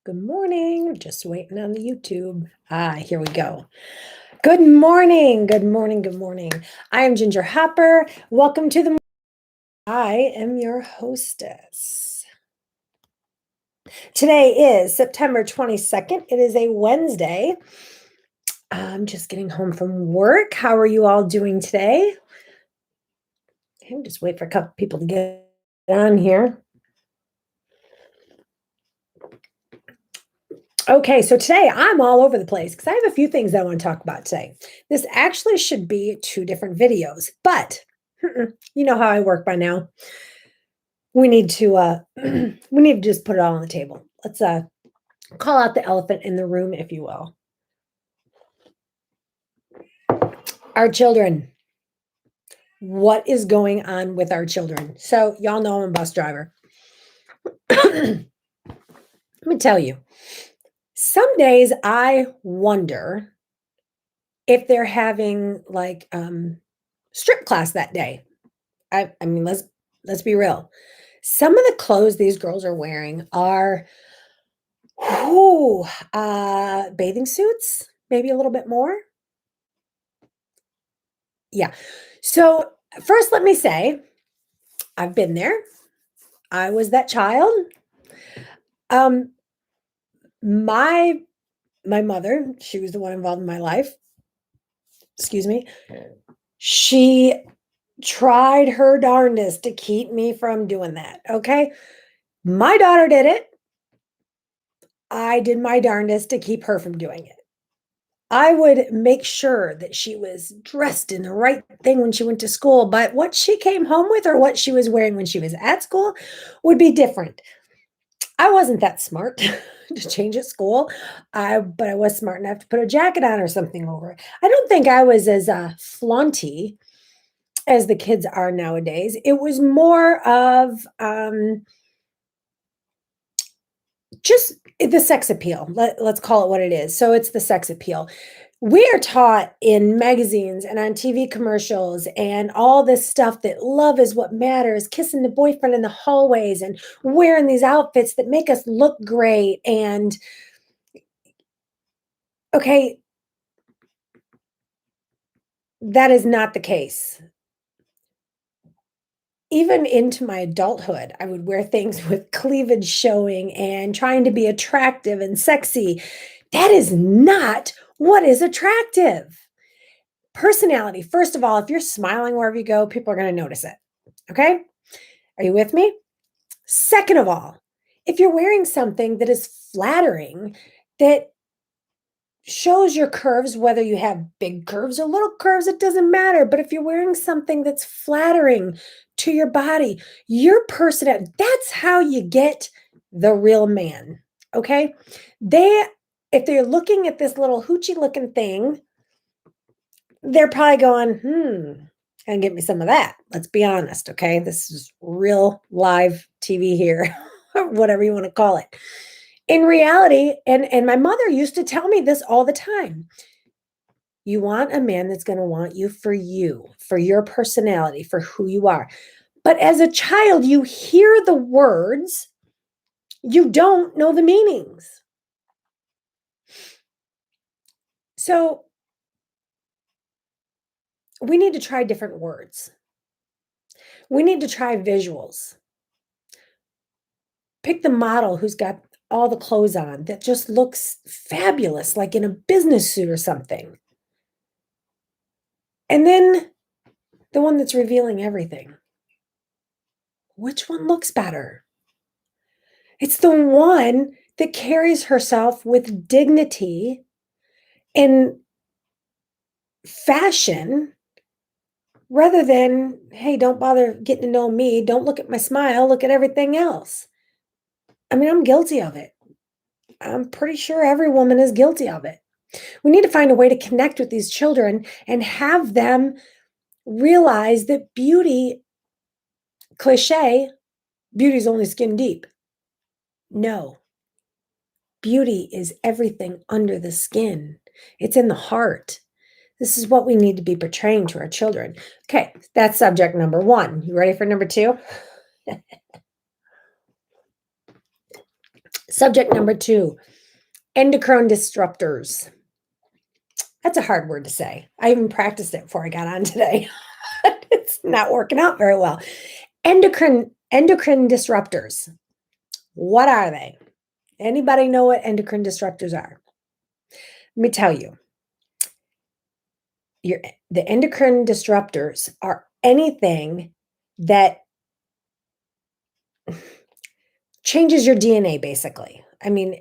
Good morning. Just waiting on the YouTube. Here we go. Good morning. Good morning. Good morning. I am Ginger Hopper. Welcome to the. I am your hostess. Today is September 22nd. It is a Wednesday. I'm just getting home from work. How are you all doing today? Okay, just wait for a couple people to get on here. Okay, so today I'm all over the place because I have a few things I want to talk about today. This actually should be two different videos, but you know how I work by now. We need to we need to just put it all on the table. Let's call out the elephant in the room, if you will. Our children. What is going on with our children? So y'all know I'm a bus driver. Let me tell you. Some days I wonder if they're having like strip class that day. I mean, let's be real. Some of the clothes these girls are wearing are bathing suits, maybe a little bit more. Yeah. So first, let me say, I've been there. I was that child. Um, my my mother, she was the one involved in my life. Excuse me. She tried her darndest to keep me from doing that. Okay. My daughter did it. I did my darndest to keep her from doing it. I would make sure that she was dressed in the right thing when she went to school, but what she came home with or what she was wearing when she was at school would be different. I wasn't that smart to change at school, but I was smart enough to put a jacket on or something over it. I don't think I was as flaunty as the kids are nowadays. It was more of just the sex appeal. Let's call it what it is. So it's the sex appeal. We are taught in magazines and on TV commercials and all this stuff that love is what matters, kissing the boyfriend in the hallways and wearing these outfits that make us look great. And okay, that is not the case. Even into my adulthood, I would wear things with cleavage showing and trying to be attractive and sexy. That is not what is attractive. Personality. First of all, if you're smiling wherever you go, people are going to notice it. Okay? Are you with me? Second of all, if you're wearing something that is flattering, that shows your curves, whether you have big curves or little curves, it doesn't matter. But if you're wearing something that's flattering to your body, your personality, that's how you get the real man. Okay. If they're looking at this little hoochie looking thing, they're probably going, and get me some of that. Let's be honest. Okay. This is real live TV here, or whatever you want to call it. In reality, and my mother used to tell me this all the time. You want a man that's going to want you, for your personality, for who you are. But as a child, you hear the words, you don't know the meanings. So we need to try different words. We need to try visuals. Pick the model who's got all the clothes on that just looks fabulous, like in a business suit or something. And then the one that's revealing everything. Which one looks better? It's the one that carries herself with dignity and fashion rather than, hey, don't bother getting to know me. Don't look at my smile. Look at everything else. I mean, I'm guilty of it. I'm pretty sure every woman is guilty of it. We need to find a way to connect with these children and have them realize that beauty, cliche, beauty is only skin deep. No, beauty is everything under the skin. It's in the heart. This is what we need to be portraying to our children. Okay, that's subject number one. You ready for number two? Subject number 2, endocrine disruptors. That's a hard word to say. I even practiced it before I got on today. It's not working out very well. Endocrine disruptors. What are they? Anybody know what endocrine disruptors are? Let me tell you. The endocrine disruptors are anything that changes your DNA, basically. I mean,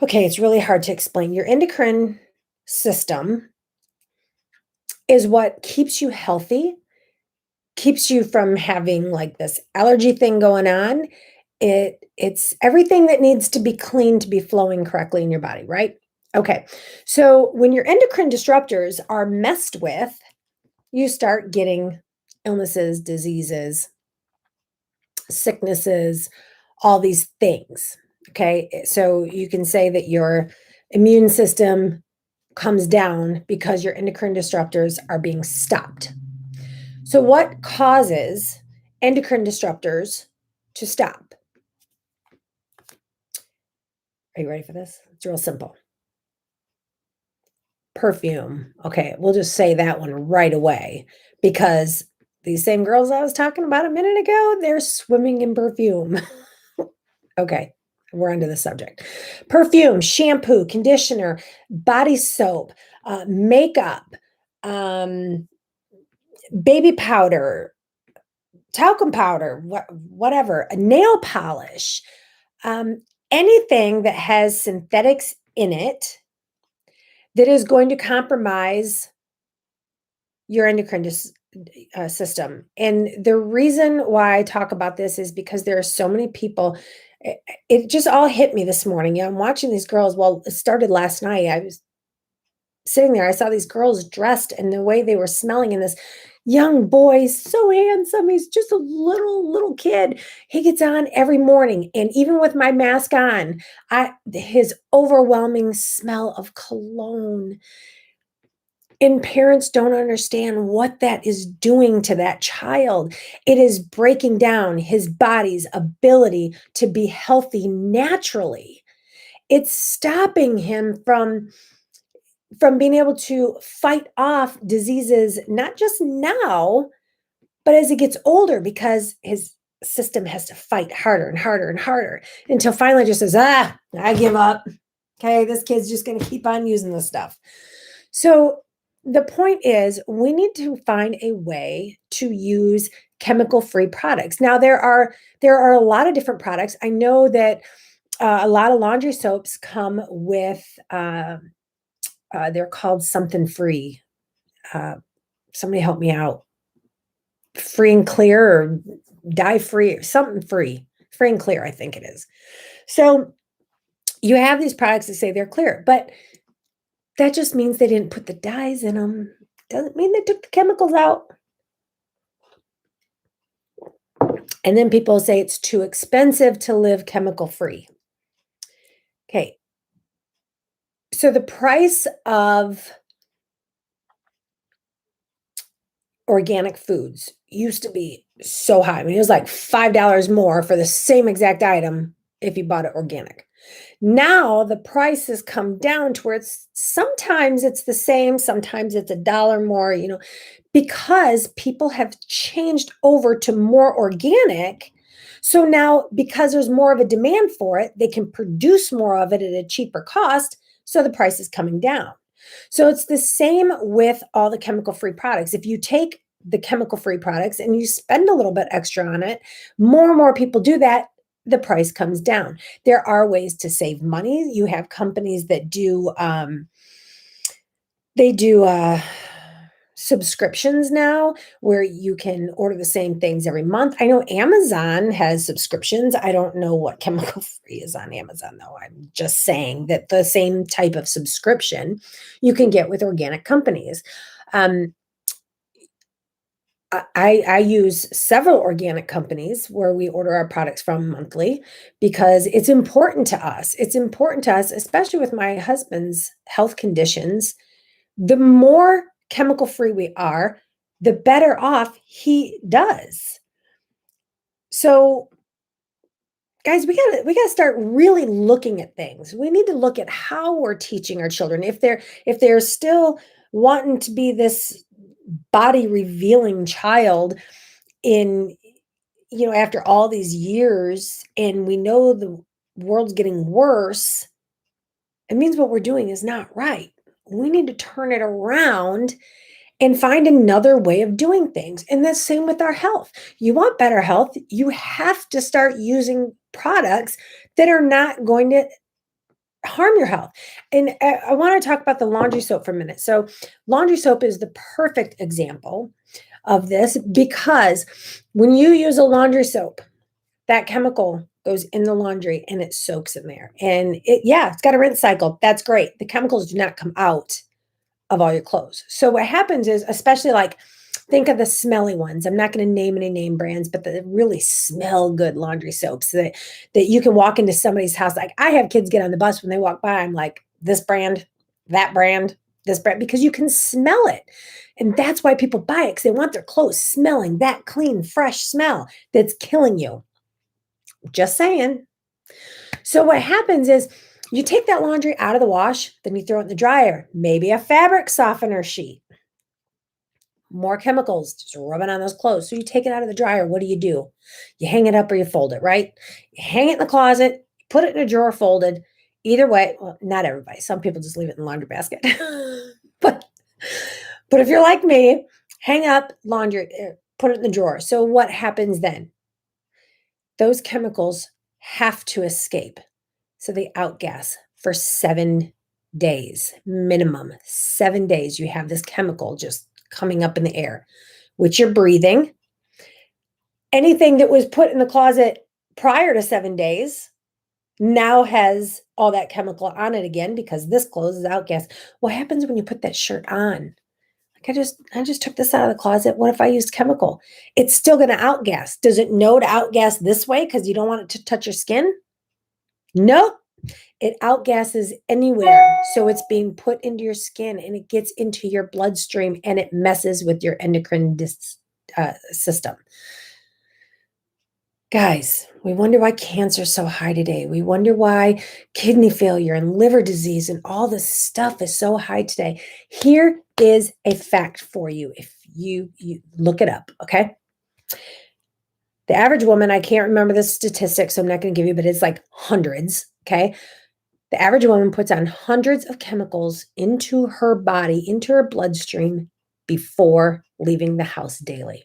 okay, it's really hard to explain. Your endocrine system is what keeps you healthy, keeps you from having like this allergy thing going on. It's everything that needs to be clean to be flowing correctly in your body, right? Okay. So when your endocrine disruptors are messed with, you start getting illnesses, diseases, sicknesses, all these things. Okay. So you can say that your immune system comes down because your endocrine disruptors are being stopped. So, what causes endocrine disruptors to stop? Are you ready for this? It's real simple. Perfume. Okay, we'll just say that one right away because these same girls I was talking about a minute ago, they're swimming in perfume. Okay, we're onto the subject. Perfume, shampoo, conditioner, body soap, makeup, um, baby powder, talcum powder, whatever, a nail polish, um, anything that has synthetics in it that is going to compromise your endocrine system. And the reason why I talk about this is because there are so many people. It just all hit me this morning. Yeah, I'm watching these girls. Well, it started last night. I was sitting there. I saw these girls dressed and the way they were smelling, and this young boy, so handsome. He's just a little kid. He gets on every morning, and even with my mask on, his overwhelming smell of cologne. And parents don't understand what that is doing to that child. It is breaking down his body's ability to be healthy naturally. It's stopping him from being able to fight off diseases, not just now, but as he gets older, because his system has to fight harder and harder and harder until finally just says, I give up. Okay, this kid's just going to keep on using this stuff. So the point is, we need to find a way to use chemical-free products. Now, there are a lot of different products. I know that a lot of laundry soaps come with they're called something free. Uh, Somebody help me out. Free and clear or dye free, something free. Free and clear, I think it is. So you have these products that say they're clear, but that just means they didn't put the dyes in them. Doesn't mean they took the chemicals out. And then people say it's too expensive to live chemical free. Okay. So the price of organic foods used to be so high. I mean, it was like $5 more for the same exact item if you bought it organic. Now the price has come down to where sometimes it's the same, sometimes it's $1 more, because people have changed over to more organic. So now, because there's more of a demand for it, they can produce more of it at a cheaper cost. So the price is coming down. So it's the same with all the chemical-free products. If you take the chemical-free products and you spend a little bit extra on it, more and more people do that, the price comes down. There are ways to save money. You have companies that do subscriptions now where you can order the same things every month. I know Amazon has subscriptions. I don't know what chemical free is on Amazon, though. I'm just saying that the same type of subscription you can get with organic companies. I use several organic companies where we order our products from monthly because it's important to us. It's important to us, especially with my husband's health conditions. The more chemical free we are, the better off he does. So, guys, we gotta start really looking at things. We need to look at how we're teaching our children. If they're still wanting to be this body revealing child in after all these years, and we know the world's getting worse, it means what we're doing is not right. We need to turn it around and find another way of doing things. And the same with our health. You want better health, you have to start using products that are not going to harm your health. And I want to talk about the laundry soap for a minute. So, laundry soap is the perfect example of this because when you use a laundry soap, that chemical goes in the laundry and it soaks in there. And it's got a rinse cycle. That's great. The chemicals do not come out of all your clothes. So what happens is, especially like think of the smelly ones. I'm not going to name any name brands, but the really smell good laundry soaps that you can walk into somebody's house. Like I have kids get on the bus when they walk by. I'm like, this brand, that brand, this brand, because you can smell it. And that's why people buy it, because they want their clothes smelling that clean, fresh smell that's killing you. Just saying. So what happens is you take that laundry out of the wash, then you throw it in the dryer, maybe a fabric softener sheet, more chemicals, just rubbing on those clothes. So you take it out of the dryer. What do? You hang it up or you fold it, right? You hang it in the closet, put it in a drawer folded. Either way, well, not everybody. Some people just leave it in the laundry basket. but if you're like me, hang up laundry, put it in the drawer. So what happens then? Those chemicals have to escape. So they outgas for 7 days, minimum 7 days. You have this chemical just coming up in the air, which you're breathing. Anything that was put in the closet prior to 7 days now has all that chemical on it again because this clothes is outgas. What happens when you put that shirt on? Like I just took this out of the closet. What if I used chemical? It's still going to outgas. Does it know to outgas this way because you don't want it to touch your skin? Nope. It outgasses anywhere. So it's being put into your skin and it gets into your bloodstream and it messes with your endocrine system. Guys, we wonder why cancer is so high today. We wonder why kidney failure and liver disease and all this stuff is so high today. Here is a fact for you if you look it up, okay? The average woman, I can't remember the statistics, so I'm not going to give you, but it's like hundreds, okay? The average woman puts on hundreds of chemicals into her body, into her bloodstream before leaving the house daily.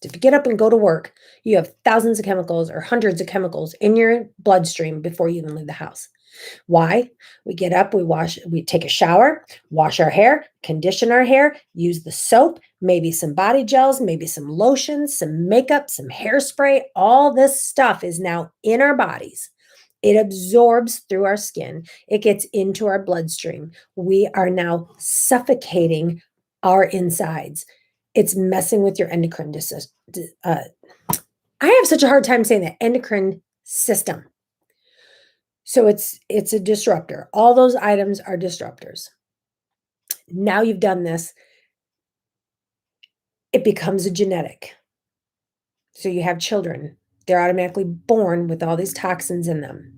So if you get up and go to work, you have thousands of chemicals or hundreds of chemicals in your bloodstream before you even leave the house. Why? We get up, we take a shower, wash our hair, condition our hair, use the soap, maybe some body gels, maybe some lotions, some makeup, some hairspray. All this stuff is now in our bodies. It absorbs through our skin. It gets into our bloodstream. We are now suffocating our insides. It's messing with your endocrine I have such a hard time saying that, endocrine system. So it's a disruptor. All those items are disruptors. Now you've done this, it becomes a genetic. So you have children. They're automatically born with all these toxins in them.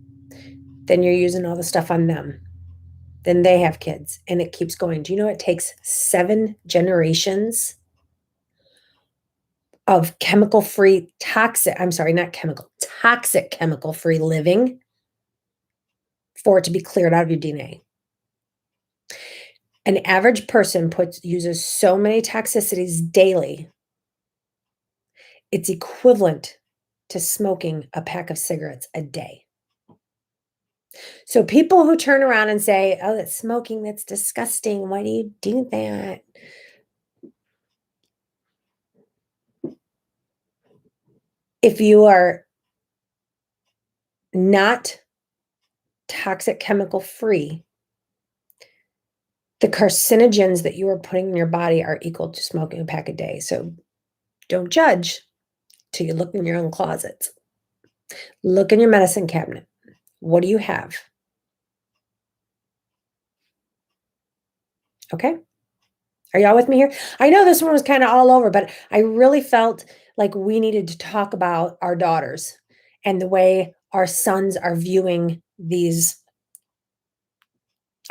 Then you're using all the stuff on them. Then they have kids and it keeps going. Do you know it takes 7 generations of chemical-free toxic chemical-free living for it to be cleared out of your DNA? An average person uses so many toxicities daily. It's equivalent to smoking a pack of cigarettes a day. So people who turn around and say, oh, that's smoking, that's disgusting. Why do you do that? If you are not toxic chemical free, the carcinogens that you are putting in your body are equal to smoking a pack a day. So don't judge till you look in your own closets. Look in your medicine cabinet. What do you have? Okay. Are y'all with me here? I know this one was kind of all over, but I really felt like we needed to talk about our daughters and the way our sons are viewing these,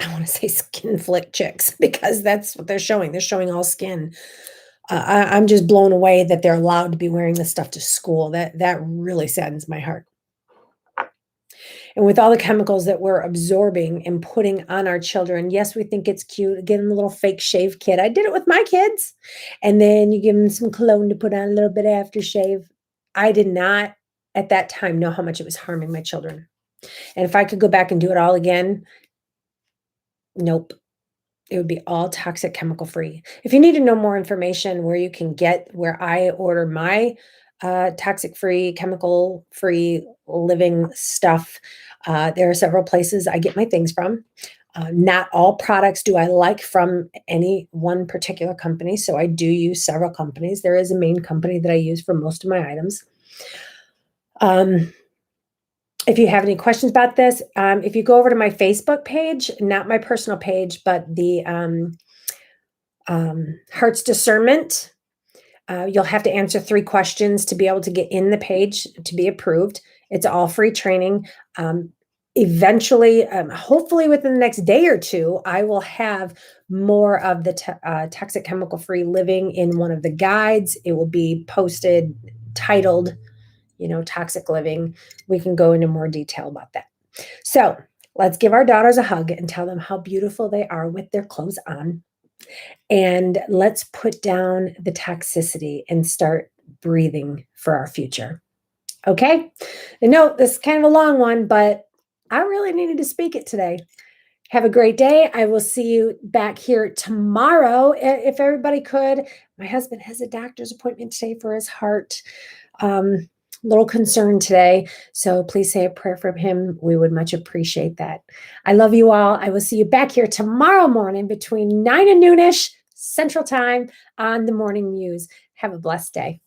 I want to say skin flick chicks, because that's what they're showing. They're showing all skin. I'm just blown away that they're allowed to be wearing this stuff to school. That really saddens my heart. And with all the chemicals that we're absorbing and putting on our children, yes, we think it's cute. Give them a little fake shave kit. I did it with my kids. And then you give them some cologne to put on a little bit of aftershave. I did not at that time know how much it was harming my children. And if I could go back and do it all again, nope. It would be all toxic chemical free. If you need to know more information where I order my toxic free, chemical free living stuff, there are several places I get my things from. Not all products do I like from any one particular company, so I do use several companies. There is a main company that I use for most of my items. If you have any questions about this, if you go over to my Facebook page, not my personal page, but the Heart's Discernment, you'll have to answer 3 questions to be able to get in the page to be approved. It's all free training. Eventually, hopefully within the next day or 2, I will have more of the toxic chemical free living in one of the guides. It will be posted, titled, toxic living. We can go into more detail about that. So let's give our daughters a hug and tell them how beautiful they are with their clothes on. And let's put down the toxicity and start breathing for our future. Okay? And no, this is kind of a long one, but I really needed to speak it today. Have a great day. I will see you back here tomorrow. If everybody could, my husband has a doctor's appointment today for his heart. Little concerned today. So please say a prayer for him. We would much appreciate that. I love you all. I will see you back here tomorrow morning between 9 and noonish Central Time on the Morning Muse. Have a blessed day.